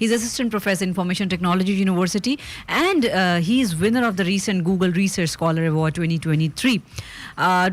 He's Assistant Professor Information Technology University and he is winner of the recent Google Research Scholar Award 2023.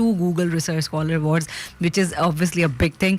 2 Google Research Scholar Awards, which is obviously a big thing.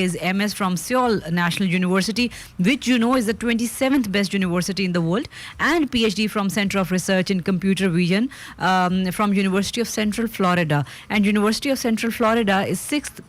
his MS from Seoul National University, which you know is the 27th best university in the world, and PhD from Center of Research in Computer Vision from University of Central Florida. And University of Central Florida is 6th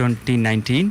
2019.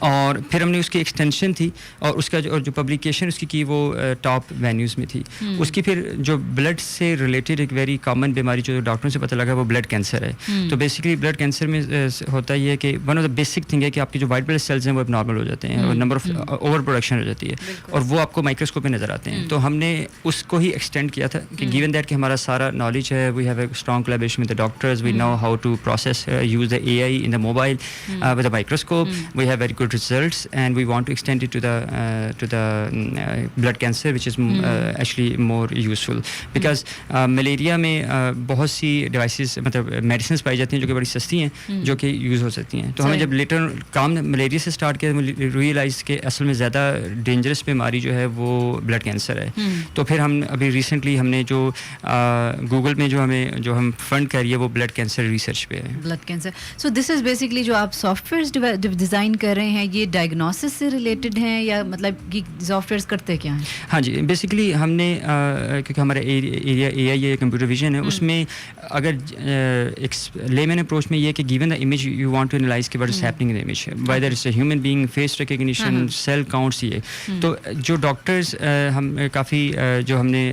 اور پھر ہم نے اس کی extension تھی اور اس کا جو publication اس کی وہ ٹاپ وینیوز میں تھی. اس کی پھر جو بلڈ سے ریلیٹڈ ایک ویری کامن بیماری جو ڈاکٹروں سے پتہ لگا وہ بلڈ کینسر ہے. تو بیسکلی بلڈ کینسر میں ہوتا یہ ہے کہ one of the basic thing ہے کہ آپ کے جو وائٹ بلڈ سیلز ہیں وہ اب نارمل ہو جاتے ہیں اور نمبر آف اوور پروڈکشن ہو جاتی ہے اور وہ آپ کو مائکروسکوپ میں نظر آتے ہیں. تو ہم نے اس کو ہی ایکسٹینڈ کیا تھا کہ گیون دیٹ کہ ہمارا سارا نالج ہے, we have a strong collaboration with the doctors, we know how to process use the AI in the mobile with a microscope. We have very good results and we want to extend it to the blood cancer, which is actually more useful because malaria میں بہت سی devices مطلب medicines پائی جاتی ہیں جو کہ بڑی سستی ہیں جو کہ یوز ہو سکتی ہیں. تو ہمیں جب لیٹر کام ملیریا سے اسٹارٹ کیا ریئلائز کہ اصل میں زیادہ ڈینجرس بیماری جو ہے وہ بلڈ کینسر ہے. تو پھر ہم ابھی ریسنٹلی ہم نے جو گوگل میں جو ہم فنڈ کری ہے وہ بلڈ کینسر ریسرچ پہ ہے. Blood cancer. So this is basically جو آپ سافٹ ویئر ڈیزائن کر رہے ہیں یہ ڈائگنوسس سے ریلیٹڈ ہیں یا مطلب کہ سافٹ ویئرس کرتے کیا ہیں؟ ہاں جی, بیسکلی ہم نے کیونکہ ہمارا ایریا AI کمپیوٹر ویژن ہے, اس میں اگر ایک لے مین اپروچ میں یہ کہ given the image you want to analyse کہ what is happening in the image, whether it's a human being, face recognition, cell counts. یہ تو جو ڈاکٹرز ہم کافی جو ہم نے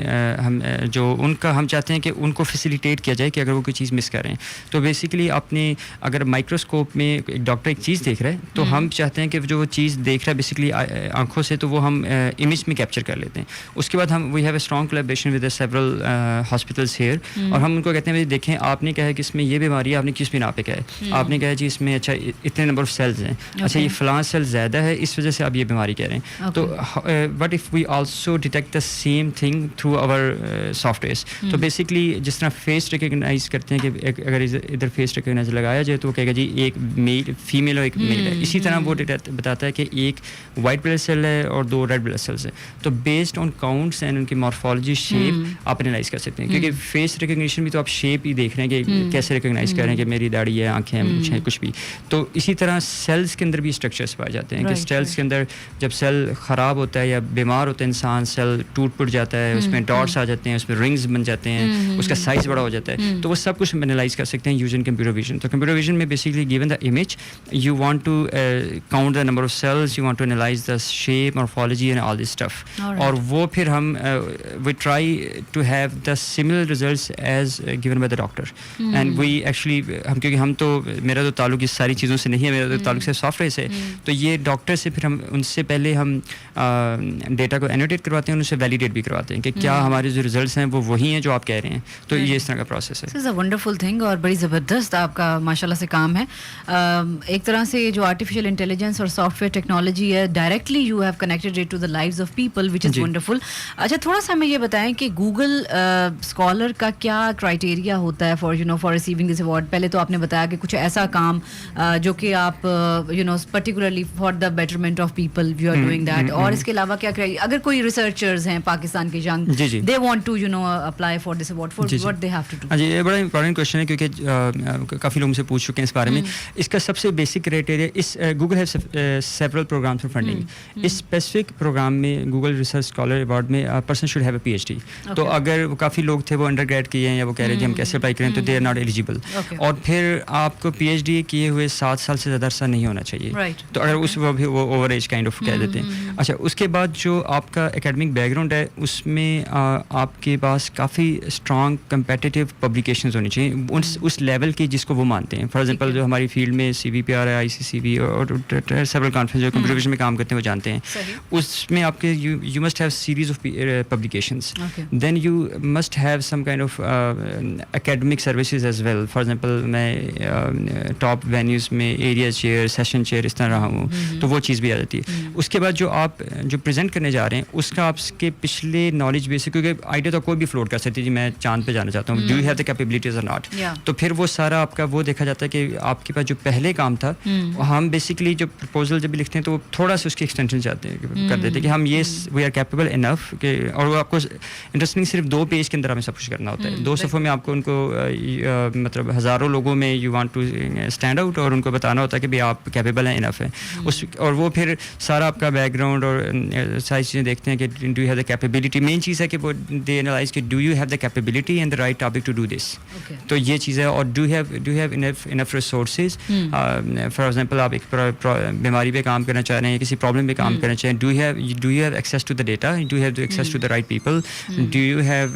جو ان کا ہم چاہتے ہیں کہ ان کو فیسیلیٹیٹ کیا جائے کہ اگر وہ کوئی چیز مس کریں تو بیسکلی اپنے اگر مائکروسکوپ میں ایک ڈاکٹر ایک چیز دیکھ رہا ہے تو ہم چاہتے ہیں کہ جو وہ چیز دیکھ رہا ہے بیسکلی آنکھوں سے تو وہ ہم امیج میں کیپچر کر لیتے ہیں. اس کے بعد ہم we have a strong collaboration with several hospitals here اور ہم ان کو کہتے ہیں دیکھیں آپ نے کہا ہے کہ اس میں یہ بیماری ہے, آپ نے کس بنا پہ کہا ہے, آپ نے کہا جی اس میں اچھا اتنے نمبر آف سیلز ہیں, اچھا یہ فلاں سیل زیادہ ہے اس وجہ سے آپ یہ بیماری کہہ رہے ہیں. تو what if we also detect the same thing through our software. تو بیسکلی جس طرح فیس ریکگنائز کرتے ہیں کہ اگر ادھر فیس ریکگنائز لگایا جائے تو وہ کہے گا جی ایک میل فیمیل اور ایک میل ہے, اسی طرح وہ بتاتا ہے کہ ایک وائٹ بلڈ سیل ہے اور 2 ریڈ بلڈ سیلز ہیں. تو بیسڈ آن کاؤنٹس اینڈ ان کی مارفالوجی شیپ آپ انالائز کر سکتے ہیں کیونکہ فیس ریکگنیشن بھی تو آپ شیپ ہی دیکھ رہے ہیں کہ کیسے ریکگنائز کر رہے ہیں کہ میری داڑھی ہے, آنکھیں ہیں, کچھ بھی. تو اسی طرح سیلز کے اندر بھی اسٹرکچرس پائے جاتے ہیں کہ سیلز کے اندر جب سیل خراب ہوتا ہے یا بیمار ہوتا ہے انسان, سیل ٹوٹ پٹ جاتا ہے, اس میں ڈاٹس آ جاتے ہیں, اس میں رنگز بن جاتے ہیں, اس کا سائز بڑا ہو جاتا ہے. تو وہ سب کچھ انالائز کر سکتے ہیں یوزنگ کمپیوٹر ویژن. تو کمپیوٹر ویژن میں basically given the image you want to count the number of cells, you want to analyse the shape, morphology and all this stuff. اور وہ پھر ہم we try to have the similar results as given by the doctor. And we actually ہم کیونکہ ہم تو میرا تو تعلق اس ساری چیزوں سے نہیں ہے, میرا تو تعلق سے سافٹ ویئر سے. تو یہ ڈاکٹر سے پھر ہم ان سے پہلے ہم ڈیٹا کو اینوٹیٹ کرواتے ہیں, ان سے ویلیڈیٹ بھی کرواتے ہیں کہ کیا ہمارے جو ریزلٹس ہیں وہ وہی ہیں جو آپ کہہ رہے ہیں. تو یہ اس طرح کا پروسیس ہے. دس از اے ونڈرفل تھنگ اور بڑی زبردست آپ کا ماشاء اللہ سے کام ہے. ایک طرح سے جو آرٹیفیشیل انٹیلیجنس اور سافٹ ویئر ٹیکنالوجی ہے directly you have connected it to the lives of people which is wonderful. اچھا تھوڑا سا ہمیں یہ بتائیں کہ گوگل اسکالر کا کیا کرائٹیریا ہوتا ہے فار ریسیونگ دس ایوارڈ. پہلے تو آپ نے بتایا کہ کچھ ایسا کام جو کہ آپ particularly for the betterment of people you are doing that, اور اس کے علاوہ کیا اگر کوئی ریسرچرز ہیں پاکستان کے young they want to apply for this award for what they have to do. ہاں جی, یہ بڑا امپورٹنٹ کوشچن ہے کیونکہ کافی لوگ سے پوچھ چکے ہیں اس بارے میں. اس کا سب سے بیسک کرائٹیریا اس Google have several programmes for funding. اس اسپیسیفک پروگرام میں گوگل ریسرچ اسکالر ایوارڈ میں person should have a PhD. تو اگر کافی لوگ تھے وہ انڈر گریڈ کیے ہیں یا وہ کہہ رہے تھے ہم کیسے اپلائی کریں تو دے آر ناٹ ایلیجیبل. اور پھر آپ کو PhD کیے ہوئے 7 سال سے زیادہ عرصہ نہیں ہونا چاہیے. تو اگر اس وہ اوور ایج کائنڈ آف کہہ دیتے ہیں. اچھا اس کے بعد جو آپ کا اکیڈمک بیک گراؤنڈ ہے اس میں آپ کے پاس کافی اسٹرانگ کمپیٹیٹیو پبلیکیشنز ہونی چاہیے اس لیول کی جس کو وہ مانتے ہیں. فار ایگزامپل جو ہماری فیلڈ میں CVPR ہے, ICCV اور سیورل کانفرنس جو کمپیوٹر ویژن میں کام کرتے ہیں وہ جانتے ہیں. اس میں آپ کے you must have series of publications. Then you must have some kind of academic services as well. For example میں ٹاپ وینیوز میں ایریا چیئر, سیشن چیئر اس طرح رہا ہوں, تو وہ چیز بھی آ جاتی ہے. اس کے بعد جو آپ جو پریزنٹ کرنے جا رہے ہیں اس کا آپ کے پچھلے نالج بیس, کیونکہ آئیڈیا تو کوئی بھی فلوٹ کر سکتی ہے جی میں چاند پہ جانا چاہتا ہوں, do you have the capabilities اور ناٹ. تو پھر وہ سارا آپ کا وہ دیکھا جاتا ہے کہ آپ کے پاس جو پہلے کام تھا ہم بیسکلی جو پرپوزل جب بھی لکھتے ہیں تو وہ تھوڑا سا اس کی ایکسٹینشن چاہتے ہیں کر دیتے ہیں کہ ہم یہ وی آر کیپیبل انف کہ, اور وہ آپ کو انٹرسٹنگ صرف 2 پیج کے اندر ہمیں سب کچھ کرنا ہوتا ہے. 2 صفحوں میں آپ کو ان کو مطلب ہزاروں لوگوں میں you want to stand out اور ان کو بتانا ہوتا ہے کہ بھائی آپ کیپیبل ہیں, انف ہیں. اور وہ پھر سارا آپ کا بیک گراؤنڈ اور ساری چیزیں دیکھتے ہیں کہ do you have the capability. Main چیز ہے کہ وہ دے انالائز کہ do you have the capability and the right topic to do this. تو یہ چیز ہے. اور do have enough resources. For example آپ ایک بیماری پہ کام کرنا چاہ رہے ہیں, کسی پرابلم پہ کام کرنا چاہیں, do you have access to the data, do you have access to the right people, do you have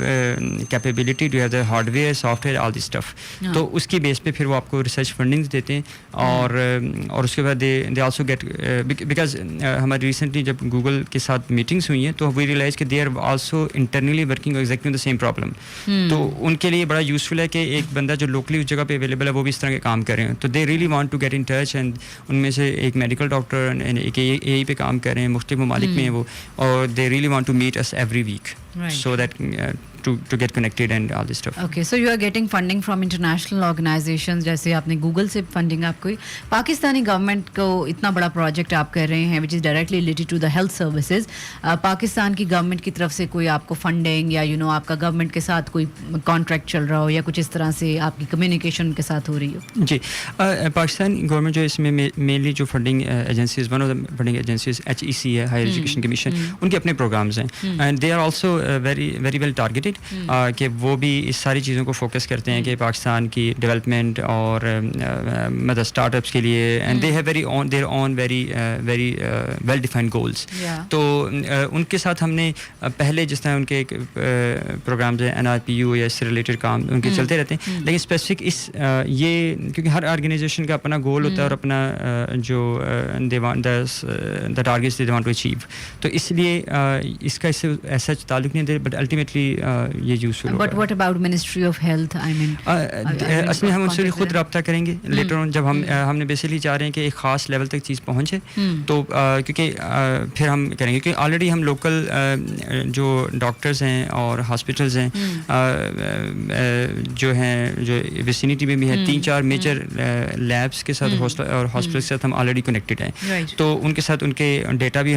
capability, do you have the hardware, software, all this stuff. تو اس کی بیس پہ پھر وہ آپ کو ریسرچ فنڈنگ دیتے ہیں. اور اس کے بعد دے آلسو گیٹ, بیکاز ہماری ریسنٹلی جب گوگل کے ساتھ میٹنگس ہوئی ہیں تو وی ریئلائز کہ they are also internally working exactly on the same problem. تو ان کے لیے بڑا یوزفل ہے کہ ایک بندہ جو لوکلی اس جگہ پہ اویلیبل ہے وہ بھی اس طرح کے کام کر رہے ہیں. تو they really want to get in touch, and ان میں سے ایک میڈیکل ڈاکٹر ایک اے ای پہ کام کر رہے ہیں, مختلف ممالک میں ہیں وہ, اور they really want to meet us every week so that to get connected and all this stuff. Okay, so you are getting funding from international organizations, جیسے آپ نے گوگل سے فنڈنگ آپ کو, پاکستانی گورنمنٹ کو اتنا بڑا پروجیکٹ آپ کر رہے ہیں which is directly related to the health services, Pakistan کی گورنمنٹ کی طرف سے کوئی آپ کو فنڈنگ یا آپ کا گورنمنٹ کے ساتھ کوئی کانٹریکٹ چل رہا ہو یا کچھ اس طرح سے آپ کی کمیونیکیشن ان کے ساتھ ہو رہی ہو؟ جی, پاکستان گورنمنٹ جو اس میں مینلی جو funding agencies, one of the funding agencies HEC ہے, ہائر ایجوکیشن کمیشن, ان کے اپنے پروگرامز ہیں, and they are also very well targeted, کہ وہ بھی اس ساری چیزوں کو فوکس کرتے ہیں کہ پاکستان کی ڈیولپمنٹ اور مطلب اسٹارٹ اپس کے لیے, and they have their own very well defined goals. تو ان کے ساتھ ہم نے پہلے جس طرح ان کے ایک پروگرامز ہیں NRPU یا اس سے ریلیٹڈ کام ان کے چلتے رہتے ہیں, لیکن اسپیسیفک اس یہ کیونکہ ہر آرگنائزیشن کا اپنا گول ہوتا ہے اور اپنا جو the targets they want to achieve, تو اس لیے اس کا اس سے ایسا تعلق نہیں ہے, بٹ الٹیمیٹلی یہ useful. But what about ministry of health? اصل میں ہم ان سے خود رابطہ کریں گے لیٹر آن, جب ہم نے بیسیکلی چاہ رہے ہیں کہ ایک خاص لیول تک چیز پہنچے, تو کیونکہ پھر ہم کریں گے, کیونکہ آلریڈی ہم لوکل جو ڈاکٹرز ہیں اور ہاسپٹلز ہیں جو ہیں, جو ویسینٹی میں بھی ہے, 3-4 میجر لیبس کے ساتھ اور ہاسپٹل کے ساتھ ہم آلریڈی کنیکٹڈ ہیں. تو ان کے ساتھ ان کے ڈیٹا بھی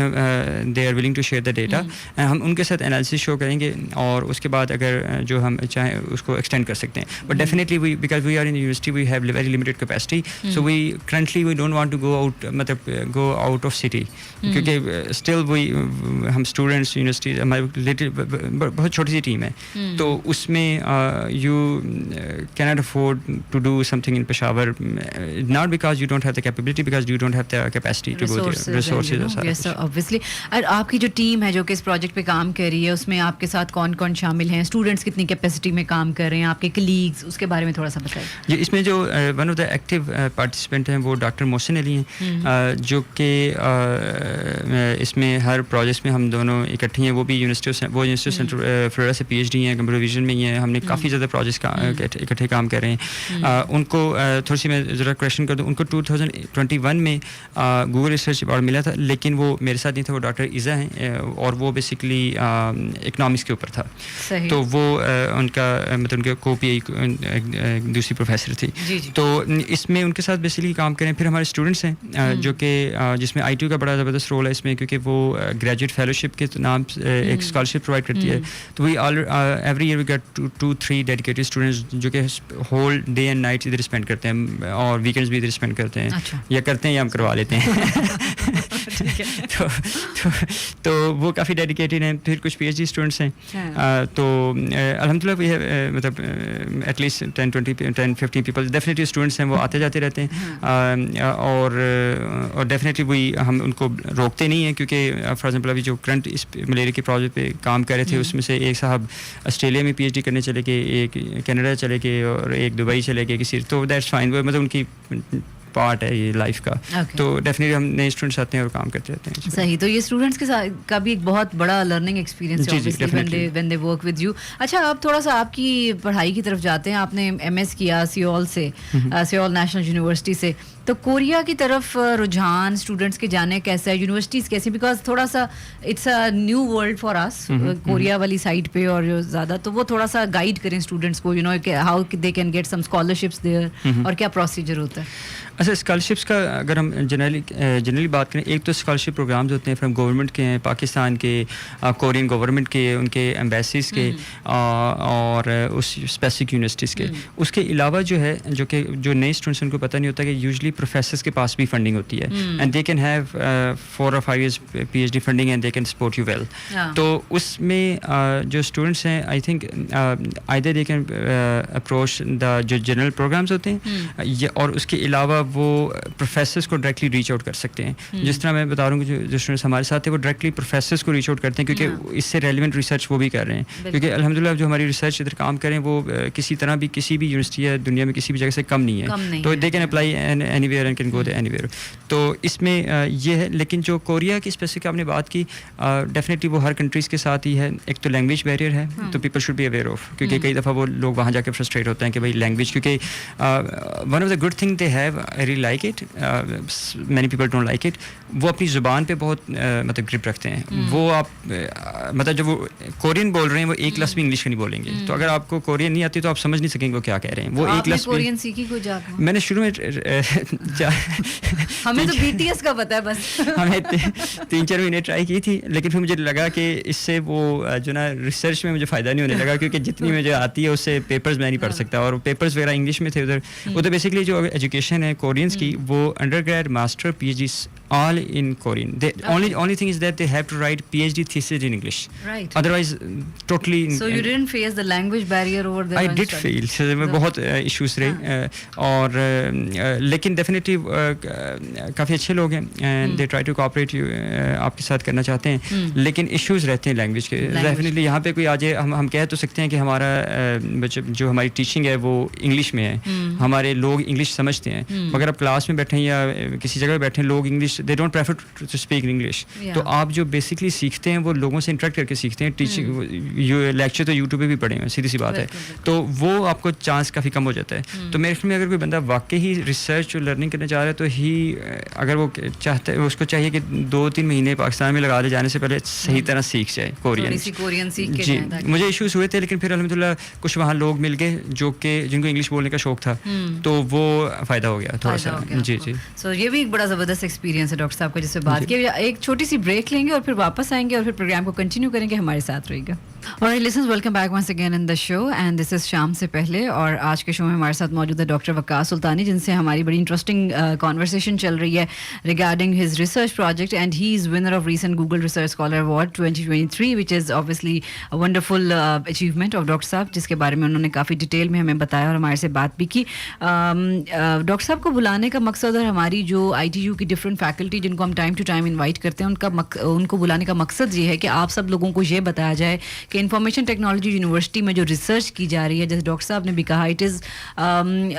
they are willing to share the data, ہم ان کے ساتھ انالیسس شو کریں گے, اور اس کے بعد اگر جو ہم چاہیں اس کو ایکسٹینڈ کر سکتے ہیں. But definitely we because we are in university we have very limited capacity, so we currently we don't want to go out, مطلب گو آؤٹ آف سٹی, کیونکہ اسٹل وی ہم اسٹوڈنٹس یونیورسٹی ہماری بہت چھوٹی سی team ہے, تو اس میں you can not afford to do something in Peshawar, not because you don't have the capability, because you don't have the capacity to go there, resources. obviously. اور آپ کی جو ٹیم ہے جو کہ اس پروجیکٹ پہ کام کر رہی ہے, اس میں آپ کے ساتھ کون کون شامل ہیں, اسٹوڈنٹس کتنی کیپیسٹی میں کام کر رہے ہیں, آپ کے کلیگس, اس کے بارے میں تھوڑا سا بتائیں. جی, اس میں جو one of the active participant ہیں وہ ڈاکٹر محسن علی ہیں, جو کہ اس میں ہر پروجیکٹ میں ہم دونوں اکٹھے ہیں. وہ بھی یونیورسٹی سینٹر فلوریڈا سے PhD ہیں, کمپیوٹر ویژن میں ہی ہیں. ہم نے کافی زیادہ پروجیکٹس اکٹھے کام کر رہے ہیں. ان کو تھوڑی سی میں ذرا کویشچن کر دوں, ان کو 2021 میں گوگل ریسرچ ایوارڈ ملا تھا, لیکن وہ میرے ساتھ نہیں تھا, وہ ڈاکٹر ایزا ہیں, اور وہ بیسکلی اکنامکس کے اوپر تھا. تو وہ ان کا مطلب ان کے کو پی دوسری پروفیسر تھی. تو اس میں ان کے ساتھ بیسکلی کام کریں. پھر ہمارے اسٹوڈنٹس ہیں جو کہ جس میں ITU کا بڑا زبردست رول ہے اس میں, کیونکہ وہ گریجویٹ فیلوشپ کے نام ایک اسکالرشپ پرووائڈ کرتی ہے. تو we every year we get 2-3 dedicated students جو کہ ہول ڈے اینڈ نائٹ ادھر اسپینڈ کرتے ہیں, اور ویکینڈس بھی ادھر اسپینڈ کرتے ہیں, یا کرتے ہیں یا ہم کروا لیتے ہیں. تو وہ کافی ڈیڈیکیٹڈ ہیں. پھر کچھ PhD اسٹوڈنٹس ہیں. تو الحمد للہ مطلب at least 10-15 people definitely students ہیں, وہ آتے جاتے رہتے ہیں. اور ڈیفینیٹلی وہی ہم ان کو روکتے نہیں ہیں, کیونکہ فار ایگزامپل ابھی جو کرنٹ اس ملیریا کے پروجیکٹ پہ کام کر رہے تھے, اس میں سے ایک صاحب آسٹریلیا میں PhD کرنے چلے گئے, ایک کینیڈا چلے گئے, اور ایک دبئی چلے گئے کسی. تو دیٹس فائن, وہ مطلب ان کی پارٹ ہے یہ لائف کا. تو ڈیفینیٹلی ہم نئے اسٹوڈنٹس آتے ہیں اور کام کرتے رہتے ہیں. صحیح. تو یہ اسٹوڈنٹس کے ساتھ کا بھی ایک بہت بڑا لرننگ ایکسپیرینس ہے when they work with you. اچھا, آپ تھوڑا سا آپ کی پڑھائی کی طرف جاتے ہیں. آپ نے MS کیا سیول سے, سیول نیشنل یونیورسٹی سے. تو کوریا کی طرف رجحان اسٹوڈنٹس کے جانے کیسا ہے, یونیورسٹیز کیسی, بیکاز تھوڑا سا it's a new world for us Korea والی سائڈ پہ, اور جو زیادہ تو وہ تھوڑا سا گائڈ کریں اسٹوڈنٹس کو, how they can get some scholarships there, اور کیا پروسیجر ہوتا ہے. اچھا, اسکالرشپس کا اگر ہم جنرلی بات کریں, ایک تو اسکالرشپ پروگرامز ہوتے ہیں فرام گورنمنٹ کے ہیں, پاکستان کے, کورین گورنمنٹ کے, ان کے ایمبیسیز کے, اور اس اسپیسیفک یونیورسٹیز کے. اس کے علاوہ جو ہے, جو کہ جو نئے اسٹوڈنٹس ان کو پتہ نہیں ہوتا کہ یوزلی پروفیسرس کے پاس بھی فنڈنگ ہوتی ہے, and they can have 4 or 5 years PhD funding, and they can support you will. تو اس میں جو اسٹوڈنٹس ہیں, I think either they can approach the جو جنرل پروگرامز ہوتے ہیں, اور اس کے علاوہ وہ پروفیسرس کو ڈائریکٹلی ریچ آؤٹ کر سکتے ہیں. جس طرح میں بتا رہا ہوں کہ جو اسٹوڈنٹس ہمارے ساتھ ہیں وہ ڈائریکٹلی پروفیسرس کو ریچ آؤٹ کرتے ہیں کیونکہ اس سے ریلیونٹ ریسرچ وہ بھی کر رہے ہیں. کیونکہ الحمدللہ جو ہماری ریسرچ ادھر کام کریں وہ کسی طرح بھی کسی بھی یونیورسٹی یا دنیا میں کسی بھی جگہ سے کم نہیں ہے. تو they can apply any where and can go any where. تو اس میں یہ ہے. لیکن جو کوریا کی اسپیسیفک آپ نے بات کی, ڈیفینیٹلی وہ ہر کنٹریز کے ساتھ ہی ہے. ایک تو لینگویج بیریئر ہے, تو people should be aware of, کیونکہ کئی دفعہ وہ لوگ وہاں جا کے فرسٹریٹ ہوتے ہیں کہ بھائی لینگویج, کیونکہ one of the good thing they have, I really like it, many people don't like it, وہ اپنی زبان پہ بہت مطلب گرپ رکھتے ہیں. وہ آپ مطلب جب وہ کورین بول رہے ہیں وہ ایک لفظ بھی انگلش کا نہیں بولیں گے. تو اگر آپ کو کورین نہیں آتی تو آپ سمجھ نہیں سکیں گے وہ کیا کہہ رہے ہیں. وہ ایک لفظ کورین سیکھی کو جا میں نے شروع میں ہمیں تو BTS کا پتہ ہے بس, ہمیں 3-4 مہینے ٹرائی کی تھی, لیکن پھر مجھے لگا کہ اس سے وہ جو نا ریسرچ میں مجھے فائدہ نہیں ہونے لگا, کیونکہ جتنی مجھے آتی ہے اس سے پیپرز میں نہیں پڑھ سکتا, اور پیپرز وغیرہ انگلش میں تھے ادھر بیسکلی جو ایجوکیشن ہے کورینس کی وہ undergrad, master, PhD all in Korean. Only thing is that they have to write PhD thesis in English. Right. Otherwise, totally. So you didn't face the language barrier over there? I did feel. So there were بہت issues رہے, اور لیکن definitely کافی اچھے لوگ ہیں and they try to cooperate you, آپ کے ساتھ کرنا چاہتے ہیں, لیکن issues رہتے ہیں لینگویج کے. Definitely یہاں پہ کوئی آ جائے, ہم کہہ تو سکتے ہیں کہ ہمارا جو ہماری ٹیچنگ ہے وہ انگلش میں ہے, ہمارے لوگ انگلش سمجھتے ہیں, مگر آپ کلاس میں بیٹھیں یا کسی جگہ بیٹھیں لوگ English they don't prefer to speak in English. تو آپ جو بیسکلی سیکھتے ہیں وہ لوگوں سے انٹریکٹ کر کے سیکھتے ہیں. ٹیچنگ لیکچر تو یوٹیوب پہ بھی پڑھے ہیں, سیدھی سی بات ہے, تو وہ آپ کو چانس کافی کم ہو جاتا ہے. تو میرے خیال میں اگر کوئی بندہ واقعی ریسرچ اور لرننگ کرنا چاہ رہا ہے تو اگر وہ چاہتا ہے, اس کو چاہیے کہ 2-3 مہینے پاکستان میں لگا دے جانے سے پہلے صحیح طرح سیکھ جائے کورین. جی مجھے ایشوز ہوئے تھے, لیکن پھر الحمدللہ کچھ وہاں لوگ مل گئے جو کہ جن کو انگلش بولنے کا شوق تھا, تو وہ فائدہ ہو گیا تھوڑا سا. جی جی. سو یہ بھی ایک بڑا زبردست ایکسپیرینس ہے ڈاکٹر صاحب کا جس سے بات کی. ایک چھوٹی سی بریک لیں گے اور پھر واپس آئیں گے اور پھر پروگرام کو کنٹینیو کریں گے. ہمارے ساتھ رہے گا. Alright listeners, welcome back once again in the show and this is شام سے پہلے, اور آج کے شو میں ہمارے ساتھ موجود ہے ڈاکٹر وقاص سلطانی, جن سے ہماری بڑی انٹرسٹنگ کانورسیشن چل رہی ہے regarding his research project, and he is winner of recent Google research scholar award 2023 which is obviously a wonderful achievement of doctor صاحب, جس کے بارے میں انہوں نے کافی ڈیٹیل میں ہمیں بتایا اور ہمارے سے بات بھی کی. ڈاکٹر صاحب کو بلانے کا مقصد, اور ہماری جو ITU کی ڈفرینٹ فیکلٹی جن کو ہم ٹائم ٹو ٹائم انوائٹ کرتے ہیں, ان کو بلانے کا مقصد یہ ہے کہ آپ سب لوگوں کو یہ بتایا جائے کہ انفارمیشن ٹیکنالوجی یونیورسٹی میں جو ریسرچ کی جا رہی ہے, جیسے ڈاکٹر صاحب نے بھی کہا, it is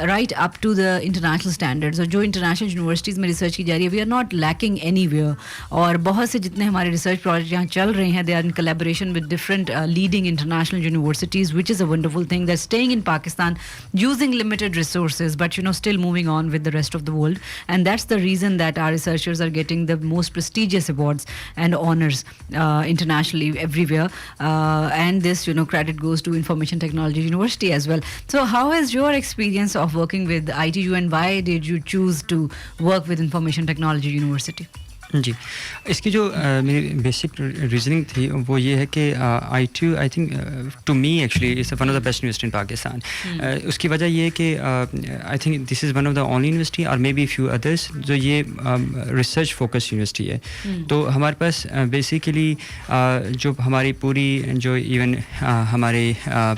right up to the international standards, اور جو انٹرنیشنل یونیورسٹیز میں ریسرچ کی جا رہی ہے we are not lacking anywhere. اور بہت سے جتنے ہمارے ریسرچ پروجیکٹ یہاں چل رہے ہیں, they are in collaboration with different leading international universities, which is a wonderful thing. They are staying in Pakistan using limited resources but still moving on with the rest of the world, and that's the reason that are researchers are getting the most prestigious awards and honours internationally everywhere, and this credit goes to Information Technology University as well. So how is your experience of working with ITU and why did you choose to work with Information Technology University? جی, اس کی جو میری basic reasoning تھی وہ یہ ہے کہ ITU I think to me actually is one of the best university in Pakistan. اس کی وجہ یہ ہے کہ I think this is one of the only university or may be few ادرس جو یہ ریسرچ فوکس یونیورسٹی ہے. تو ہمارے پاس بیسیکلی جو ہماری پوری جو ایون ہماری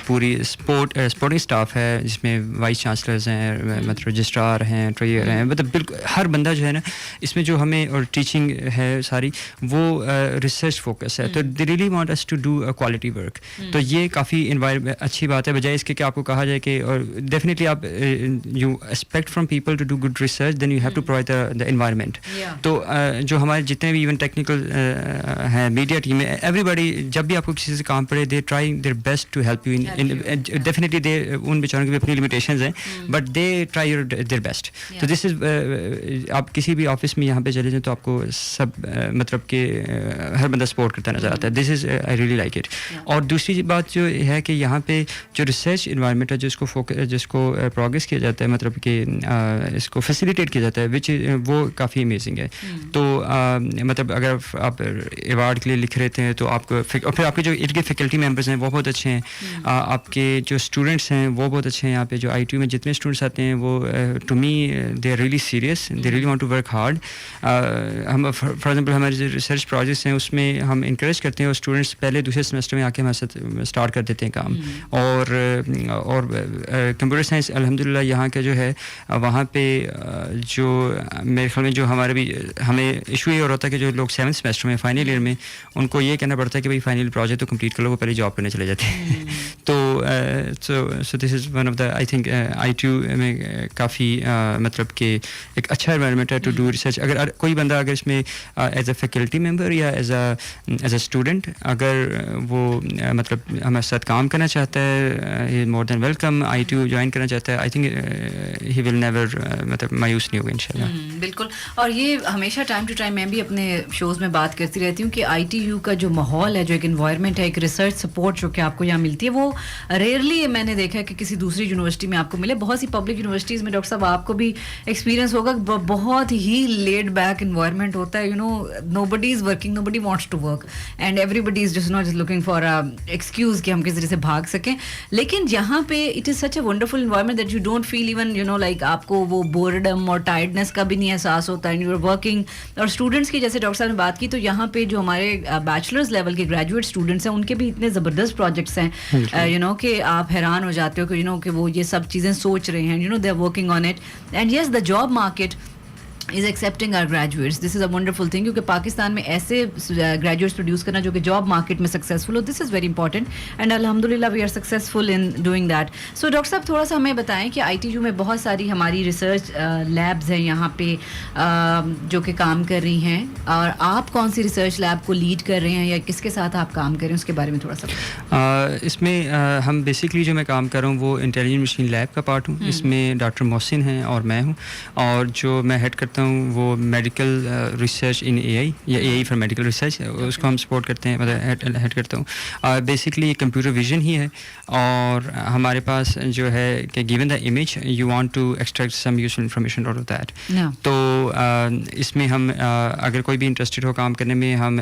پوری سپورٹنگ اسٹاف ہے, جس میں وائس چانسلرز ہیں, مطلب رجسٹرار ہیں, ٹریئر ہیں, مطلب بالکل ہر بندہ جو ہے نا اس میں جو ہمیں, اور ٹیچنگ ہے ساری وہ ریسرچ فوکس ہے. تو they really want us to do quality work. تو یہ کافی اچھی بات ہے, بجائے اس کے کہ آپ کو کہا جائے کہ, اور ڈیفینیٹلی آپ you expect from people to do good research, then you have to provide the environment. تو جو ہمارے جتنے بھی ایون ٹیکنیکل ہیں, میڈیا ٹیم ہے, ایوری بڈی جب بھی آپ کو کسی سے کام پڑے they try their best to help you. Definitely they ان بیچاروں کی بھی اپنی لمیٹیشنز ہیں, but they try their best. تو دس از, آپ کسی بھی آفس میں یہاں پہ چلے جائیں تو آپ کو سب مطلب کہ ہر بندہ سپورٹ کرتا نظر آتا ہے. دس از آئی ریئلی لائک اٹ. اور دوسری بات جو ہے کہ یہاں پہ جو ریسرچ انوائرمنٹ ہے جس کو پروگریس کیا جاتا ہے, مطلب کہ اس کو فیسیلیٹیٹ کیا جاتا ہے, وچ وہ کافی امیزنگ ہے. تو مطلب اگر آپ ایوارڈ کے لیے لکھ رہے تھے تو آپ کو, اور پھر آپ کے جو ارد گرد فیکلٹی ممبرز ہیں وہ بہت اچھے ہیں, آپ کے جو اسٹوڈنٹس ہیں وہ بہت اچھے ہیں. یہاں پہ جو ITU میں جتنے اسٹوڈنٹس آتے ہیں وہ to me they are really serious, they really want to work hard. ہم فار ایگزامپل ہمارے جو ریسرچ پروجیکٹس ہیں اس میں ہم انکریج کرتے ہیں اور اسٹوڈنٹس پہلے دوسرے سیمسٹر میں آ کے ہمارے ساتھ اسٹارٹ کر دیتے ہیں کام. اور کمپیوٹر سائنس الحمدللہ یہاں کا جو ہے وہاں پہ جو میرے خیال میں جو ہمارے بھی ہمیں ایشو یہ ہو رہا تھا کہ جو لوگ 7th سیمسٹر میں فائنل ایئر میں ان کو یہ کہنا پڑتا ہے کہ بھائی فائنل پروجیکٹ تو کمپلیٹ کر لو, وہ پہلے جاب کرنے چلے جاتے ہیں. تو so this is one of the I think ITU میں کافی مطلب کہ ایک اچھا انوائرمنٹ ہے ٹو ڈو ریسرچ. اگر کوئی بندہ اگر اس میں ایز اے فیکلٹی ممبر یا ایز اے اسٹوڈنٹ اگر وہ مطلب ہمارے ساتھ کام کرنا چاہتا ہے, مور دین ویلکم. ITU جوائن کرنا چاہتا ہے, I think he will never مطلب مایوس نہیں ہوگا انشاءاللہ. بالکل. اور یہ ہمیشہ ٹائم ٹو ٹائم میں بھی اپنے شوز میں بات کرتی رہتی ہوں کہ ITU کا جو ماحول ہے, جو ایک انوائرمنٹ ہے, ایک ریسرچ سپورٹ جو کہ آپ کو یہاں ملتی ہے, وہ ریئرلی میں نے دیکھا ہے کہ کسی دوسری یونیورسٹی میں آپ کو ملے. بہت سی پبلک یونیورسٹیز میں ڈاکٹر صاحب آپ کو بھی ایکسپیرینس ہوگا, بہت ہی لیڈ بیک انوائرمنٹ ہوتا ہے. Nobody is working, nobody wants to work and everybody is just not looking for excuse کہ ہم کس طرح سے بھاگ سکیں. لیکن یہاں پہ it is such a wonderful environment that you don't feel even like آپ کو وہ بورڈم اور ٹائرڈنس کا بھی نہیں احساس ہوتا ہے. You are working. اور اسٹوڈنٹس کی جیسے ڈاکٹر صاحب نے بات کی, تو یہاں پہ جو ہمارے بیچلرز لیول کے گریجویٹ اسٹوڈنٹس ہیں ان کے بھی اتنے زبردست پروجیکٹس ہیں کہ آپ حیران ہو جاتے ہو کہ وہ یہ سب چیزیں سوچ رہے ہیں. They are working on it. And yes the job market is accepting our graduates. This is a wonderful thing کیونکہ پاکستان میں ایسے گریجویٹس پروڈیوس کرنا جو کہ جاب مارکیٹ میں سکسیزفل ہو, this is very important and الحمدللہ we are successful in doing that. So doctor صاحب تھوڑا سا ہمیں بتائیں کہ ITU میں بہت ساری ہماری ریسرچ لیبز ہیں یہاں پہ جو کہ کام کر رہی ہیں, اور آپ کون سی ریسرچ لیب کو لیڈ کر رہے ہیں یا کس کے ساتھ آپ کام کر رہے ہیں, اس کے بارے میں تھوڑا سا. اس میں ہم بیسکلی جو میں کام کر رہا ہوں وہ انٹیلیجنٹ مشین لیب کا پارٹ ہوں. اس میں ڈاکٹر محسن ہیں اور میں ہوں, اور جو میں ہیڈ کرتا ہوں وہ میڈیکل ریسرچ ان AI یا AI فار میڈیکل ریسرچ, اس کو ہم سپورٹ کرتے ہیں, مطلب ہیڈ کرتا ہوں. بیسکلی کمپیوٹر ویژن ہی ہے, اور ہمارے پاس جو ہے کہ given the image you want to extract some useful information out of that. تو اس میں ہم اگر کوئی بھی انٹرسٹڈ ہو کام کرنے میں, ہم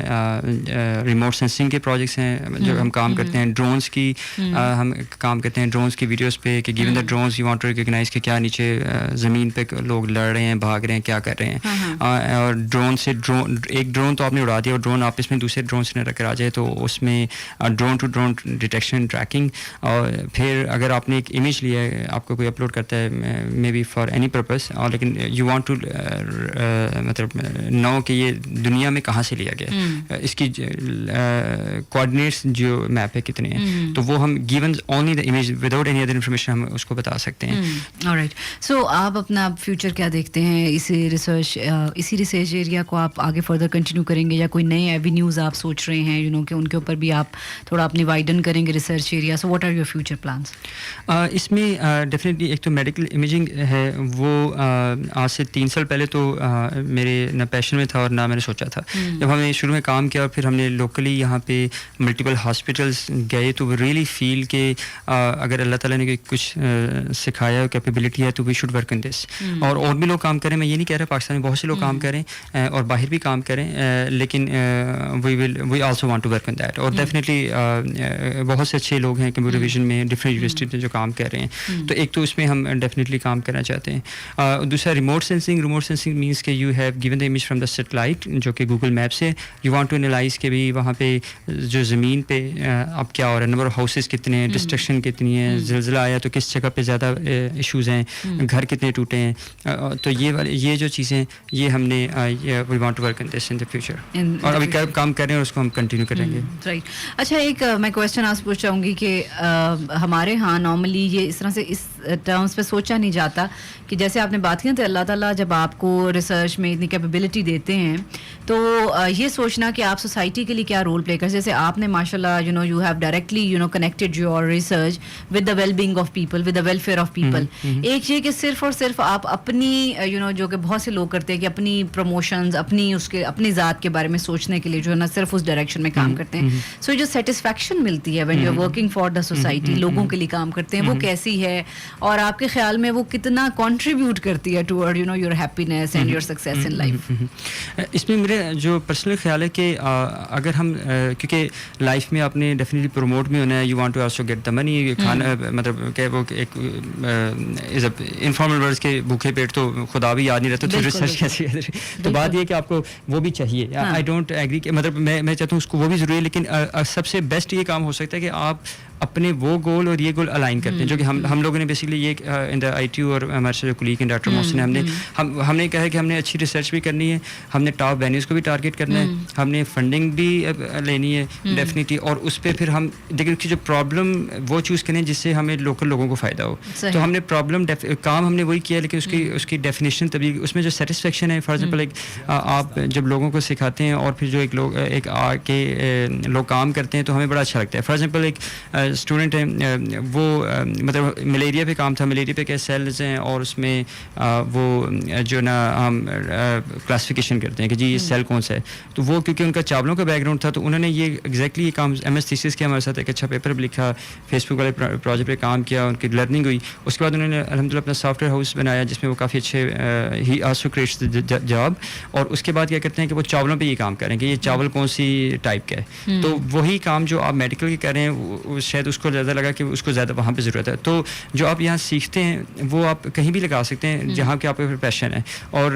ریموٹ سینسنگ کے پروجیکٹس ہیں جو ہم کام کرتے ہیں. ڈرونس کی ہم کام کرتے ہیں, ڈرونس کی ویڈیوز پہ کہ given the drones you want to recognise کہ کیا نیچے زمین پہ لوگ لڑ رہے ہیں, بھاگ رہے ہیں, کیا کر رہے ہیں. اور ڈرون سے ایک ڈرون تو آپ نے اڑا دیا, اور ڈرون آپس میں دوسرے ڈرون سے نہ ٹکرا جائے, تو اس میں drone to drone detection tracking. اور پھر اگر آپ نے ایک امیج لیا ہے, آپ کو کوئی اپلوڈ کرتا ہے maybe for any purpose, اور لیکن یو وانٹ ٹو مطلب نو کہ یہ دنیا میں کہاں سے لیا گیا, اس کی کوآرڈینیٹس جو میپ ہے کتنے ہیں, تو وہ ہم given only the image without any other information ہم اس کو بتا سکتے ہیں. آلرائٹ. سو آپ اپنا فیوچر کیا دیکھتے ہیں اسی ریسرچ ایریا کو آپ آگے فردر کنٹینیو کریں گے, یا کوئی نئے ایوینیوز آپ سوچ رہے ہیں کہ ان کے اوپر بھی آپ تھوڑا اپنی وائڈن کریں گے research area? So what are your future plans? اس میں ڈیفینیٹلی ایک تو میڈیکل امیجنگ ہے, وہ آج سے 3 سال پہلے تو میرے نہ پیشن میں تھا اور نہ میں نے سوچا تھا. جب ہم نے شروع میں کام کیا اور پھر ہم نے لوکلی یہاں پہ ملٹیپل ہاسپٹلس گئے, تو وہ ریئلی فیل کہ اگر اللہ تعالیٰ نے کچھ سکھایا, کیپیبلٹی ہے, تو وی شوڈ ورک ان دس. اور بھی لوگ کام کریں, میں یہ نہیں کہہ رہا پاکستان میں بہت سے لوگ کام کریں اور باہر بھی کام کریں, لیکن we also want to work in that. اور ڈیفینیٹلی بہت سے اچھے لوگ ہیں کمپیوٹر ویژن میں ڈفرینٹ یونیورسٹی میں جو کام کر رہے ہیں, تو ایک تو اس میں ہم ڈیفینیٹلی کام کرنا چاہتے ہیں. دوسرا ریموٹ سینسنگ مینس کہ you have given the image from the satellite جو کہ گوگل میپ سے, یو وانٹ ٹو انالائز کہ بھی وہاں پہ جو زمین پہ اب کیا ہو رہا ہے, نمبر آف ہاؤسز کتنے ہیں, ڈسٹرکشن کتنی ہے, زلزلہ آیا تو کس جگہ پہ زیادہ ایشوز ہیں, گھر کتنے ٹوٹے ہیں. تو یہ جو چیزیں یہ ہم نے we want to work in this in the future, اور ابھی کام کر رہے ہیں اور اس کو ہم کنٹینیو کریں گے. رائٹ. اچھا, ایک میں کویسچن آپ سے پوچھ چاہوں گی کہ ہمارے ہاں نارملی یہ اس طرح سے اس ٹرمس پہ سوچا نہیں جاتا کہ جیسے آپ نے بات کی نا, تو اللہ تعالیٰ جب آپ کو ریسرچ میں اتنی کیپیبلٹی دیتے ہیں, تو یہ سوچنا کہ آپ سوسائٹی کے لیے کیا رول پلے کر, جیسے آپ نے ماشاء اللہ you have directly connected your research with the well being of people, with the welfare of people. ایک یہ کہ صرف اور صرف آپ اپنی جو کہ بہت سے لوگ کرتے ہیں کہ اپنی پروموشنز, اپنی ذات کے بارے میں سوچنے کے لیے جو ہے نا صرف اس ڈائریکشن میں کام کرتے ہیں. سو جو سیٹسفیکشن ملتی ہے when you are working for the society, لوگوں کے لیے کام کرتے ہیں, وہ کیسی ہے, اور آپ کے خیال میں وہ کتنا کنٹریبیوٹ کرتی ہے toward your happiness and your success in life? اس میں میرا جو پرسنل خیال ہے کہ اگر ہم, کیونکہ لائف میں آپ نے ڈیفینیٹلی پروموٹ بھی ہونا ہے, you want to also get the money, کھانا مطلب کہ وہ ایک انفارمل ورڈس کے بھوکے پیٹ تو خدا بھی یاد نہیں رہتا, تو ریسرچ کیسے ہے. تو بات یہ ہے کہ آپ کو وہ بھی چاہیے. آئی ڈونٹ ایگری کہ مطلب میں چاہتا ہوں اس کو وہ بھی ضروری ہے, لیکن سب سے بیسٹ یہ کام ہو سکتا ہے کہ آپ اپنے وہ گول اور یہ گول الائن کرتے ہیں, جو کہ ہم لوگوں نے بیسکلی یہ ان دا آئی ٹی یو اور ہمارے سے جو کلیگ ہیں ڈاکٹر محسن, ہم نے کہا ہے کہ ہم نے اچھی ریسرچ بھی کرنی ہے, ہم نے ٹاپ وینیوز کو بھی ٹارگیٹ کرنا ہے, ہم نے فنڈنگ بھی لینی ہے ڈیفینیٹلی, اور اس پہ پھر ہم لیکن اس کی جو پرابلم وہ چوز کریں جس سے ہمیں لوکل لوگوں کو فائدہ ہو. تو ہم نے پرابلم کام ہم نے وہی کیا, لیکن اس کی ڈیفینیشن تبھی اس میں جو سیٹسفیکشن ہے. فار ایگزامپل ایک آپ جب لوگوں کو سکھاتے ہیں اور پھر جو ایک آ کے لوگ کام کرتے ہیں تو ہمیں بڑا اچھا لگتا ہے. فار ایگزامپل ایک اسٹوڈنٹ ہے, وہ مطلب ملیریا پہ کام تھا, ملیریا پہ کیا سیلز ہیں اور اس میں وہ جو نا ہم کلاسیفیکیشن کرتے ہیں کہ جی یہ سیل کون سا ہے. تو وہ کیونکہ ان کا چاولوں کا بیک گراؤنڈ تھا, تو انہوں نے یہ ایگزیکٹلی یہ کام ایم ایس تھیسس کیا ہمارے ساتھ, ایک اچھا پیپر بھی لکھا, فیس بک والے پروجیکٹ پہ کام کیا, ان کی لرننگ ہوئی. اس کے بعد انہوں نے الحمد للہ اپنا سافٹ ویئر ہاؤس بنایا جس میں وہ کافی اچھے ہی آلسو کریٹس جاب. اور اس کے بعد کیا کرتے ہیں کہ وہ چاولوں پہ یہ کام کریں کہ یہ چاول کون سی ٹائپ کا ہے. تو وہی کام جو آپ میڈیکل کے کر رہے ہیں شاید اس کو زیادہ لگا کہ اس کو زیادہ وہاں پہ ضرورت ہے. تو جو آپ یہاں سیکھتے ہیں وہ آپ کہیں بھی لگا سکتے ہیں جہاں کہ آپ کا پیشن ہے. اور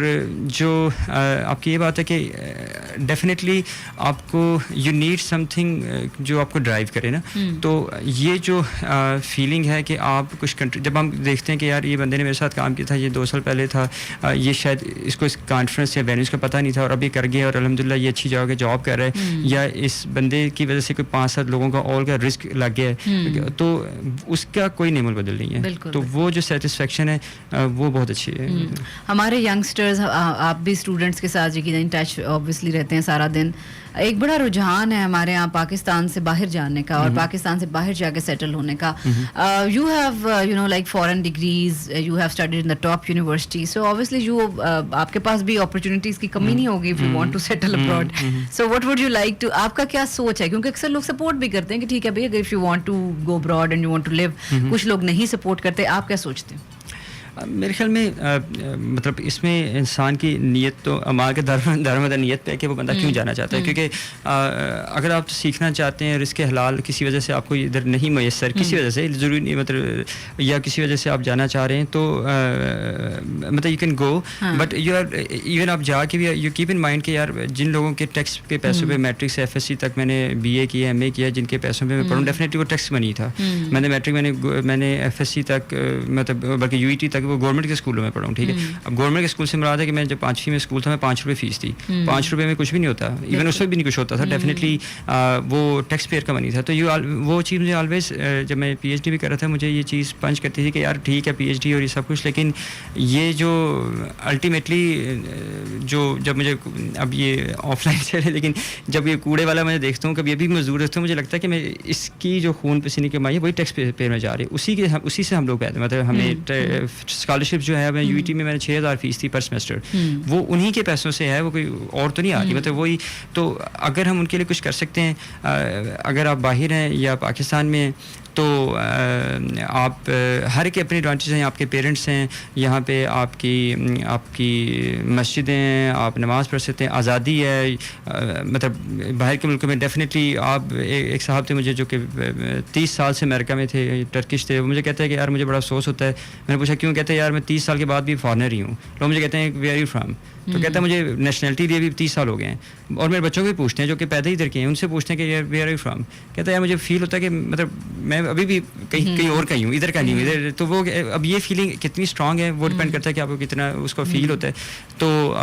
جو آپ کی یہ بات ہے کہ ڈیفینیٹلی آپ کو یو نیڈ سم تھنگ جو آپ کو ڈرائیو کرے نا. تو یہ جو فیلنگ ہے کہ آپ کچھ کنٹری جب ہم دیکھتے ہیں کہ یار یہ بندے نے میرے ساتھ کام کیا تھا, یہ 2 سال پہلے تھا, یہ شاید اس کو اس کانفرنس یا وینیوز کا پتہ نہیں تھا اور ابھی کر گیا اور الحمدللہ یہ اچھی جگہ جاب کر رہا ہے, یا اس بندے کی وجہ سے کوئی 5-7 لوگوں کا اور کا رسک لگ گیا ہے, تو اس کا کوئی نعمت بدل نہیں ہے. تو وہ جو سیٹسفیکشن ہے وہ بہت اچھی ہے. ہمارے ینگسٹرز, آپ بھی اسٹوڈنٹس کے ساتھ یقیناً ٹچ آبویسلی رہتے ہیں سارا دن. ایک بڑا رجحان ہے ہمارے یہاں پاکستان سے باہر جانے کا اور پاکستان سے باہر جا کے سیٹل ہونے کا. You have like foreign degrees, you have studied in the top university, so obviously آپ کے پاس بھی اپرچونیٹیز کی کمی نہیں ہوگی if you want to settle abroad. So what would you like to, آپ کا کیا سوچ ہے, کیونکہ اکثر لوگ سپورٹ بھی کرتے ہیں کہ ٹھیک ہے بھائی اگر if you want to go abroad and you want to leave, کچھ لوگ نہیں سپورٹ کرتے, آپ کیا سوچتے ہیں؟ میرے خیال میں مطلب اس میں انسان کی نیت تو ماں کے دارمدار نیت پہ ہے کہ وہ بندہ کیوں جانا چاہتا ہے. کیونکہ اگر آپ سیکھنا چاہتے ہیں رزق حلال کسی وجہ سے آپ کو ادھر نہیں میسر, کسی وجہ سے ضروری نہیں مطلب, یا کسی وجہ سے آپ جانا چاہ رہے ہیں تو مطلب you can go, but you are even آپ جا کے بھی یو کیپ ان مائنڈ کہ یار جن لوگوں کے ٹیکس کے پیسوں پہ میٹرک سے FSC تک میں نے BA کیا, MA کیا, جن کے پیسوں پہ میں پڑھوں, ڈیفینیٹلی وہ ٹیکس منی تھا. میں نے میٹرک میں نے FSC تک مطلب بلکہ UET تک وہ گورنمنٹ کے اسکولوں میں پڑھا ہوں. ٹھیک ہے, اب گورنمنٹ کے اسکول سے مراد ہے کہ میں جب 5ویں میں اسکول تھا میں 5 روپے فیس تھی, 5 روپے میں کچھ بھی نہیں ہوتا, ایون اس وقت بھی نہیں کچھ ہوتا تھا. ڈیفینیٹلی وہ ٹیکس پیئر کا منی تھا. تو وہ چیز مجھے آلویز جب میں PhD بھی کر رہا تھا مجھے یہ چیز پنچ کرتی تھی کہ یار ٹھیک ہے PhD اور یہ سب کچھ, لیکن یہ جو الٹیمیٹلی جو جب مجھے اب یہ آف لائن سے ہے, لیکن جب یہ کوڑے والا میں دیکھتا ہوں کبھی ابھی مزدور دیکھتا ہوں مجھے لگتا ہے کہ میں اس کی جو خون پسینے کی کمائی ہے وہی ٹیکس پیئر میں جا رہی ہے, اسی سے ہم لوگ پیدا, مطلب ہمیں اسکالرشپ جو ہے UET میں نے 6,000 فیس تھی پر سیمسٹر, وہ انہی کے پیسوں سے ہے, وہ کوئی اور تو نہیں آ رہی. مطلب وہی تو اگر ہم ان کے لیے کچھ کر سکتے ہیں, اگر آپ باہر ہیں یا پاکستان میں ہیں تو آپ ہر ایک اپنے ایڈوانٹیج ہیں. آپ کے پیرنٹس ہیں یہاں پہ, آپ کی مسجدیں ہیں, آپ نماز پڑھ سکتے ہیں, آزادی ہے. مطلب باہر کے ملکوں میں ڈیفینیٹلی آپ ایک صاحب تھے مجھے جو کہ 30 سال سے امریکہ میں تھے, ٹرکش تھے, وہ مجھے کہتے ہیں کہ یار مجھے بڑا افسوس ہوتا ہے. میں نے پوچھا کیوں؟ کہتے ہیں یار میں 30 سال کے بعد بھی فارنر ہی ہوں. لوگ مجھے کہتے ہیں ویئر یو فرام, تو کہتا ہے مجھے نیشنلٹی لیے بھی 30 سال ہو گئے ہیں, اور میرے بچوں کو بھی پوچھتے ہیں جو کہ پیدا ہی ادھر کے ہیں, ان سے پوچھتے ہیں کہ یار ویئر آر یو فرام. کہتا ہے یار مجھے فیل ہوتا ہے کہ مطلب میں ابھی بھی کہیں اور کا ہی ہوں, ادھر کا نہیں ہوں ادھر. تو وہ اب یہ فیلنگ کتنی اسٹرانگ ہے وہ ڈپینڈ کرتا ہے کہ آپ کو کتنا اس کو فیل ہوتا ہے. تو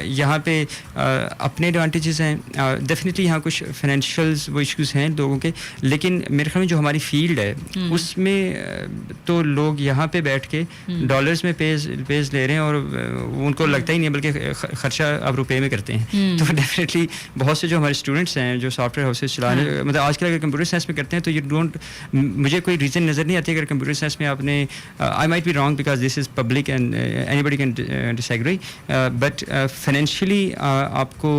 یہاں پہ اپنے ایڈوانٹیجز ہیں, ڈیفینیٹلی یہاں کچھ فائنینشیلز وہ ایشوز ہیں لوگوں کے, لیکن میرے خیال میں جو ہماری فیلڈ ہے اس میں تو لوگ یہاں پہ بیٹھ کے ڈالرز میں پیز لے رہے ہیں, اور ان کو لگتا ہی نہیں بلکہ خرچہ اب روپے میں کرتے ہیں. تو ڈیفینیٹلی بہت سے جو ہمارے اسٹوڈنٹس ہیں جو سافٹ ویئر ہاؤسز چلانے, مطلب آج کل اگر کمپیوٹر سائنس میں کرتے ہیں تو یو ڈونٹ, مجھے کوئی ریزن نظر نہیں آتی اگر کمپیوٹر سائنس میں آپ نے, I might be wrong because this is public and anybody can disagree, but financially آپ کو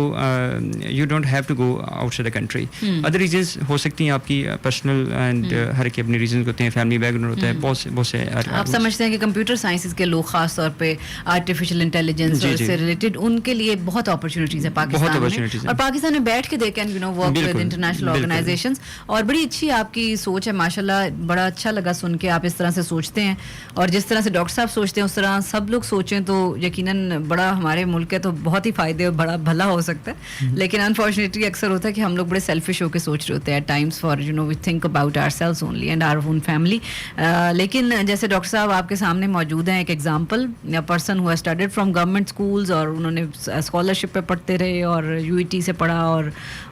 you don't have to go outside the country. Other reasons ہو سکتی ہیں آپ کی پرسنل, اینڈ ہر ایک اپنے ریزنس ہوتے ہیں, فیملی بیک گراؤنڈ ہوتا ہے, بہت سے. آپ سمجھتے ہیں کہ کمپیوٹر کمپیوٹر سائنسز کے لوگ خاص طور پہ آرٹیفیشیل انٹیلیجنس اور اس سے ریلیٹڈ ان کے لیے بہت اپرچونیٹیز ہیں پاکستان میں, اور پاکستان میں بیٹھ کے they can you know work with international organisations. اور بڑی اچھی آپ کی سوچ ہے ماشاءاللہ, بڑا اچھا لگا سن کے آپ اس طرح سے سوچتے ہیں, اور جس طرح سے ڈاکٹر صاحب سوچتے ہیں اس طرح سب لوگ سوچیں تو یقیناً بڑا ہمارے ملک ہے تو بہت ہی فائدے اور بڑا بھلا ہو سکتا ہے. لیکن انفارچونیٹلی اکثر ہوتا ہے کہ ہم لوگ بڑے سیلفش ہو کے سوچ رہے ہوتے ہیں at times for you know we think about ourselves only and our own family. لیکن جیسے ڈاکٹر صاحب آپ کے سامنے موجود ہیں ایک example, person who studied from government schools, اور انہوں نے اسکالرشپ پہ پڑھتے رہے اور یو ای ٹی سے پڑھا, اور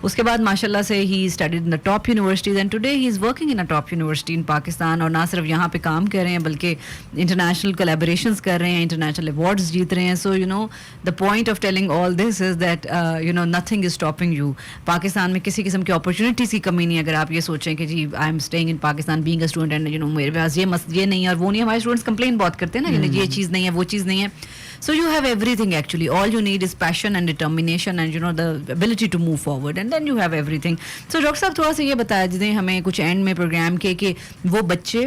اس کے بعد ماشاء اللہ سے ہی studied in the top universities and today he is working in a top university in Pakistan. اور نہ صرف یہاں پہ کام کر رہے ہیں بلکہ انٹرنیشنل کولیبوریشنز کر رہے ہیں, انٹرنیشنل ایوارڈز جیت رہے ہیں. So you know the point of telling all this is that you know nothing is stopping you. Pakistan میں کسی قسم کی اپرچونیٹیز کی کمی نہیں. اگر آپ یہ سوچیں کہ جی I am staying in Pakistan being a student and you know میرے پاس یہ نہیں ہے اور وہ نہیں, ہمارے اسٹوڈنٹس کمپلین بہت کرتے ہیں نا, یہ چیز نہیں ہے وہ چیز نہیں ہے. So you have everything actually. All you need is passion and determination and you know the ability to move forward and then you have everything. So doctor صاحب تھوڑا سا یہ بتایا جائے ہمیں کچھ اینڈ میں پروگرام کے کہ وہ بچے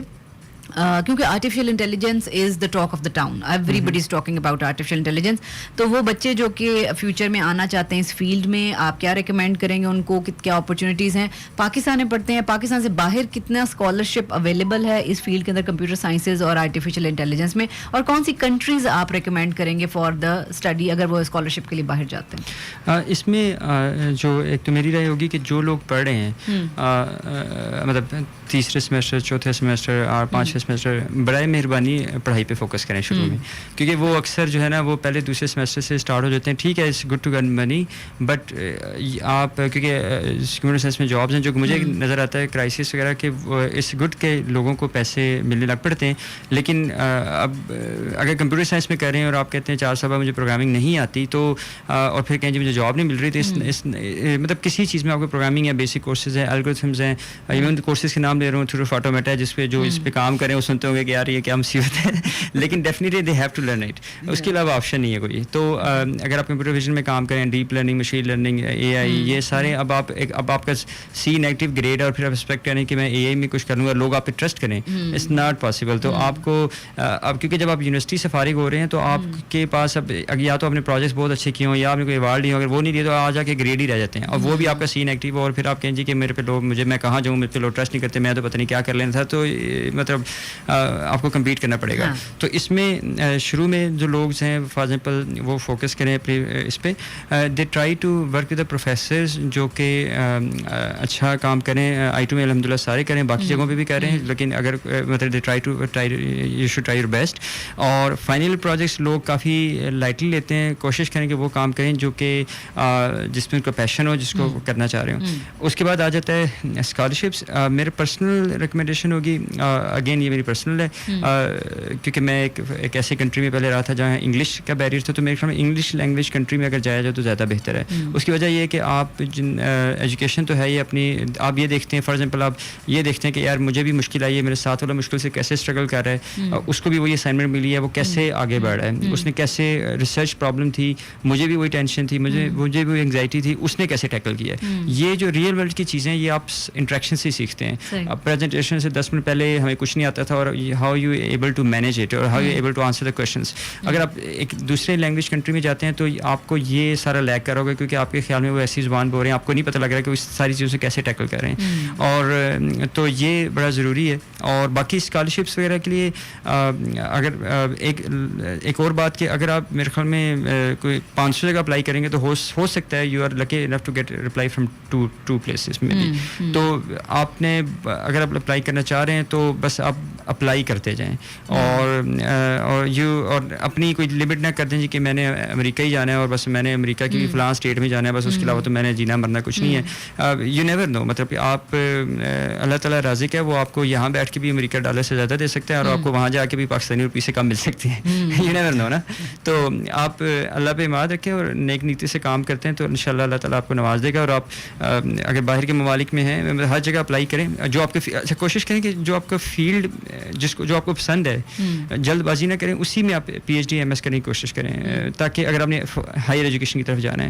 کیونکہ artificial intelligence is the talk of the town, everybody is talking about artificial intelligence. تو وہ بچے جو کہ فیوچر میں آنا چاہتے ہیں اس فیلڈ میں, آپ کیا ریکمینڈ کریں گے ان کو, کیا اپرچونیٹیز ہیں؟ پاکستان میں پڑھتے ہیں, پاکستان سے باہر کتنا اسکالرشپ اویلیبل ہے اس فیلڈ کے اندر کمپیوٹر سائنسز اور آرٹیفیشیل انٹیلیجنس میں, اور کون سی کنٹریز آپ ریکمینڈ کریں گے فار دا اسٹڈی اگر وہ اسکالرشپ کے لیے باہر جاتے ہیں؟ اس میں جو ایک تو میری رائے ہوگی کہ جو لوگ پڑھ رہے ہیں مطلب تیسرے سیمسٹر, چوتھے سیمسٹر اور پانچویں سیمسٹر, برائے مہربانی پڑھائی پہ فوکس کریں شروع میں, کیونکہ وہ اکثر جو ہے نا وہ پہلے دوسرے سیمسٹر سے اسٹارٹ ہو جاتے ہیں. ٹھیک ہے it's good to gain money, but آپ کیونکہ کمپیوٹر سائنس میں جابس ہیں جو کہ مجھے نظر آتا ہے کرائسس وغیرہ کہ اٹس گڈ کہ لوگوں کو پیسے ملنے لگ پڑتے ہیں. لیکن اب اگر کمپیوٹر سائنس میں کر رہے ہیں اور آپ کہتے ہیں 4 سال بعد مجھے پروگرامنگ نہیں آتی تو اور پھر کہیں جی مجھے جاب نہیں مل رہی, تو اس مطلب کسی چیز میں آپ کو پروگرامنگ ہے, بیسک کورسز ہیں, الگورتھمز ہیں, ایون کورسز کے نام لے رہا ہوں, تھرو آٹومیٹا جس پہ جو اس پہ کام کریں وہ سنتے ہوں گے کہ یار یہ کیا مصیبت ہے, لیکن definitely they have to learn it. اس کے علاوہ آپشن نہیں ہے کوئی. تو اگر آپ کمپیوٹر ویژن میں کام کریں, ڈیپ لرننگ, مشین لرننگ, اے آئی, یہ سارے اب آپ کا سی نیگیٹو گریڈ اور پھر آپ ایکسپیکٹ کریں کہ میں اے آئی میں کچھ کروں گا, لوگ آپ پہ ٹرسٹ کریں, اٹس ناٹ پاسبل. تو آپ کو اب کیونکہ جب آپ یونیورسٹی سے فارغ ہو رہے ہیں تو آپ کے پاس اب یا تو اپنے پروجیکٹس بہت اچھے کیے ہوں یا آپ نے کوئی ایوارڈ لی ہو, اگر وہ نہیں لیے تو آ جا کے گریڈ ہی رہ جاتے ہیں, اور وہ بھی آپ کا سی نیگیٹو, اور پھر آپ کہیں جی کہ میرے پہ لوگ میں کہاں جاؤں, میرے پہ لوگ ٹرسٹ نہیں کرتے, میں تو پتہ نہیں کیا کر لینا تھا. تو مطلب آپ کو کمپیٹ کرنا پڑے گا. تو اس میں شروع میں جو لوگ ہیں فار ایگزامپل وہ فوکس کریں اس پہ, they try to work with the professors جو کہ اچھا کام کریں. آئی ٹی میں الحمد للہ سارے کریں, باقی جگہوں پہ بھی کر رہے ہیں, لیکن اگر مطلب they you should try your best. اور فائنل پروجیکٹس لوگ کافی لائٹلی لیتے ہیں, کوشش کریں کہ وہ کام کریں جو کہ جس میں ان کا پیشن ہو, جس کو کرنا چاہ رہے ہوں. اس کے بعد آ جاتا ہے اسکالرشپس. میرے پرسنل ریکمنڈیشن ہوگی, اگین یہ میری پرسنل ہے, کیونکہ میں ایک ایسی کنٹری میں پہلے رہا تھا جہاں انگلش کا بیریئر تھا, تو میرے خیال میں انگلش لینگویج کنٹری میں اگر جایا جائے تو زیادہ بہتر ہے. اس کی وجہ یہ ہے کہ آپ ایجوکیشن تو ہے یہ اپنی, آپ یہ دیکھتے ہیں فار ایگزامپل آپ یہ دیکھتے ہیں کہ یار مجھے بھی مشکل آئی ہے, میرے ساتھ والا مشکل سے کیسے اسٹرگل کر رہا ہے, اس کو بھی وہی اسائنمنٹ ملی ہے, وہ کیسے آگے بڑھ رہا ہے, اس نے کیسے ریسرچ پرابلم تھی, مجھے بھی وہی ٹینشن تھی, مجھے بھی وہی انگزائٹی تھی, اس نے کیسے ٹیکل کیا ہے. یہ جو ریئل ورلڈ کی چیزیں یہ آپ انٹریکشن سے سیکھتے ہیں. اب پریزنٹیشن سے 10 منٹ پہلے ہمیں کچھ نہیں آتا تھا, اور how you able to manage it, اور how you able to answer the questions. اگر آپ ایک دوسرے لینگویج کنٹری میں جاتے ہیں تو آپ کو یہ سارا لیک کرو گے, کیونکہ آپ کے خیال میں وہ ایسی زبان بول رہے ہیں, آپ کو نہیں پتہ لگ رہا کہ وہ اس ساری چیزوں سے کیسے ٹیکل کر رہے ہیں. اور تو یہ بڑا ضروری ہے. اور باقی اسکالرشپس وغیرہ کے لیے اگر ایک اور بات کہ اگر آپ میرے خیال میں کوئی 500 جگہ اپلائی کریں گے تو ہو سکتا ہے you are lucky enough to get reply from two places میں بھی. تو آپ نے اگر آپ اپلائی کرنا چاہ رہے ہیں تو بس آپ اپلائی کرتے جائیں, اور اپنی کوئی لمٹ نہ کر دیں جی کہ میں نے امریکہ ہی جانا ہے اور بس میں نے امریکہ کی فلاں اسٹیٹ میں جانا ہے, بس اس کے علاوہ تو میں نے جینا مرنا کچھ نہیں ہے. یو نیور نو, مطلب کہ آپ اللہ تعالیٰ رازق ہے, وہ آپ کو یہاں بیٹھ کے بھی امریکہ ڈالر سے زیادہ دے سکتے ہیں, اور آپ کو وہاں جا کے بھی پاکستانی روپی سے کم مل سکتی ہیں. یو نیور نو نا. تو آپ اللہ پہ اعتماد رکھیں اور نیک نیتی سے کام کرتے ہیں تو انشاءاللہ اللہ تعالیٰ آپ کو نواز دے گا. اور آپ اگر باہر کے ممالک میں ہیں ہر جگہ اپلائی کریں, جو آپ کے اچھا کوشش کریں کہ جو آپ کا فیلڈ جو آپ کو پسند ہے, جلد بازی نہ کریں, اسی میں آپ P H D M S کرنے کی کوشش کریں, تاکہ اگر آپ نے ہائر ایجوکیشن کی طرف جانا ہے.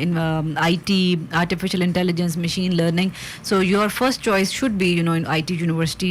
in IT, artificial intelligence, machine learning, so your first choice should be you know in IT university